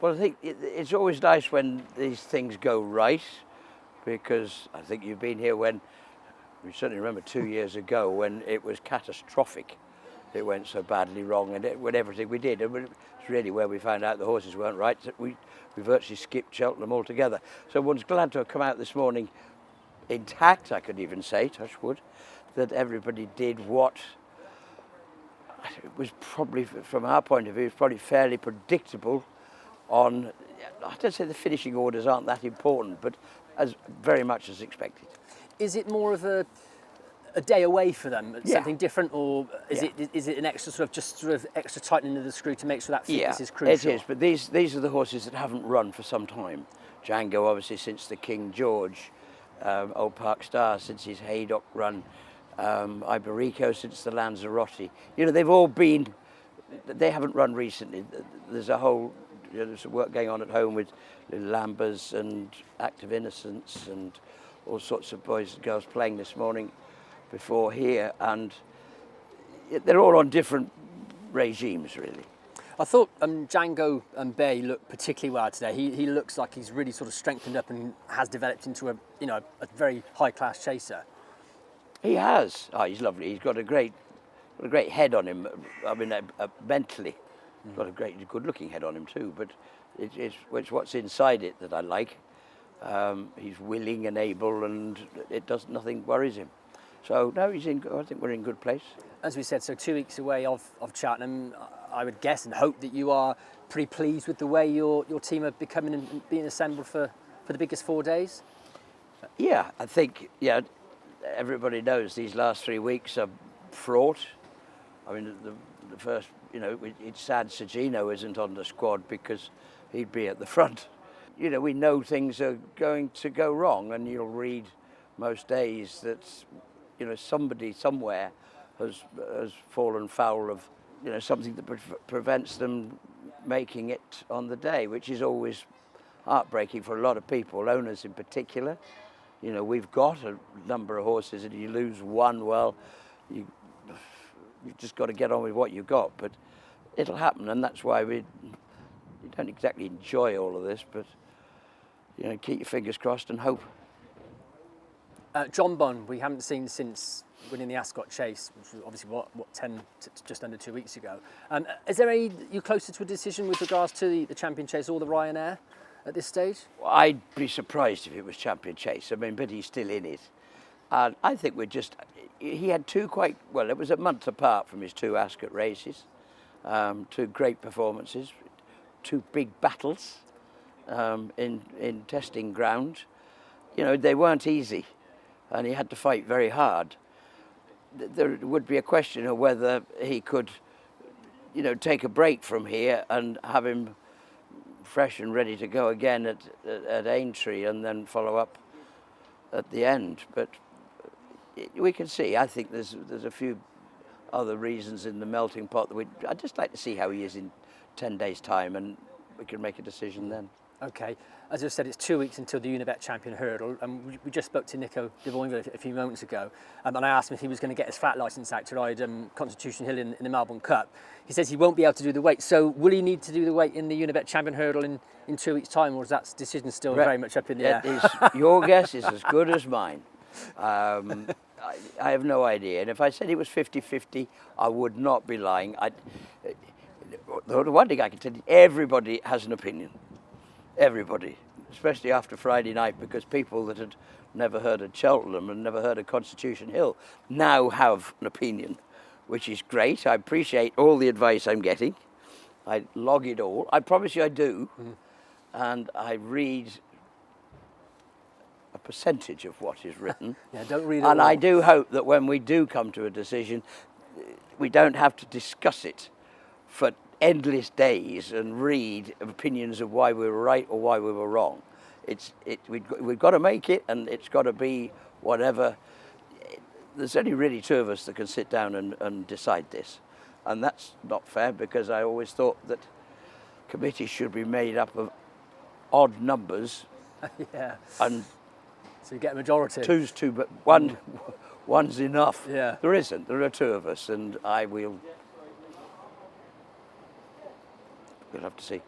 Well, I think it's always nice when these things go right, because I think you've been here when, we certainly remember 2 years ago when it was catastrophic. It went so badly wrong, and with everything we did, and it's really where we found out the horses weren't right, that we virtually skipped Cheltenham altogether. So one's glad to have come out this morning intact, I could even say, touch wood, that everybody did what it was probably, from our point of view, it was probably fairly predictable on, I don't say the finishing orders aren't that important, but as very much as expected. Is it more of a day away for them, something different, or is it an extra sort of extra tightening of the screw to make sure that fitness is crucial? It is, but these are the horses that haven't run for some time. Jango, obviously, since the King George, Old Park Star since his Haydock run, Iberico since the Lanzarote. You know, they've all been, they haven't run recently. There's a whole, there's work going on at home with Lambers and Active Innocence and all sorts of boys and girls playing this morning before here, and they're all on different regimes, really. I thought Jango Baie looked particularly well today. He looks like he's really sort of strengthened up and has developed into a very high class chaser. He has. Oh, he's lovely. He's got a great head on him. I mean, mentally, he's got a good looking head on him too. But it's what's inside it that I like. He's willing and able, and nothing worries him. So no, I think we're in good place. As we said, so 2 weeks away of Cheltenham, I would guess and hope that you are pretty pleased with the way your team are becoming and being assembled for the biggest 4 days. Yeah, I think everybody knows these last 3 weeks are fraught. I mean, the first, it's sad Sergino isn't on the squad because he'd be at the front. We know things are going to go wrong, and you'll read most days that somebody somewhere has fallen foul of something that prevents them making it on the day, which is always heartbreaking for a lot of people, owners in particular. We've got a number of horses, and you lose one, well, you've just got to get on with what you got. But it'll happen, and that's why we don't exactly enjoy all of this, but keep your fingers crossed and hope. JONBON, we haven't seen since winning the Ascot Chase, which was obviously just under 2 weeks ago. Is there you closer to a decision with regards to the Champion Chase or the Ryanair at this stage? Well, I'd be surprised if it was Champion Chase. I mean, but he's still in it. And I think he had two it was a month apart from his two Ascot races, two great performances, two big battles in testing ground. They weren't easy, and he had to fight very hard. There would be a question of whether he could, take a break from here and have him fresh and ready to go again at Aintree and then follow up at the end. But we can see. I think there's a few other reasons in the melting pot that I'd just like to see how he is in 10 days' time, and we can make a decision then. Okay, as I said, it's 2 weeks until the Unibet Champion Hurdle, and we just spoke to Nico Baie a few moments ago, and I asked him if he was going to get his flat licence out to ride Constitution Hill in the Melbourne Cup. He says he won't be able to do the weight, so will he need to do the weight in the Unibet Champion Hurdle in 2 weeks' time, or is that decision still very much up in the air? Your guess is as good as mine. I have no idea, and if I said it was 50-50, I would not be lying. The one thing I can tell you, everybody has an opinion. Everybody, especially after Friday night, because people that had never heard of Cheltenham and never heard of Constitution Hill now have an opinion, which is great. I appreciate all the advice I'm getting. I log it all. I promise you I do. And I read a percentage of what is written. Don't read it And all. I do hope that when we do come to a decision, we don't have to discuss it for endless days and read opinions of why we were right or why we were wrong. We've got to make it, and it's got to be whatever. There's only really two of us that can sit down and decide this, and that's not fair, because I always thought that committees should be made up of odd numbers. And so you get a majority. Two's two, but one's enough. There isn't. There are two of us, and we'll have to see.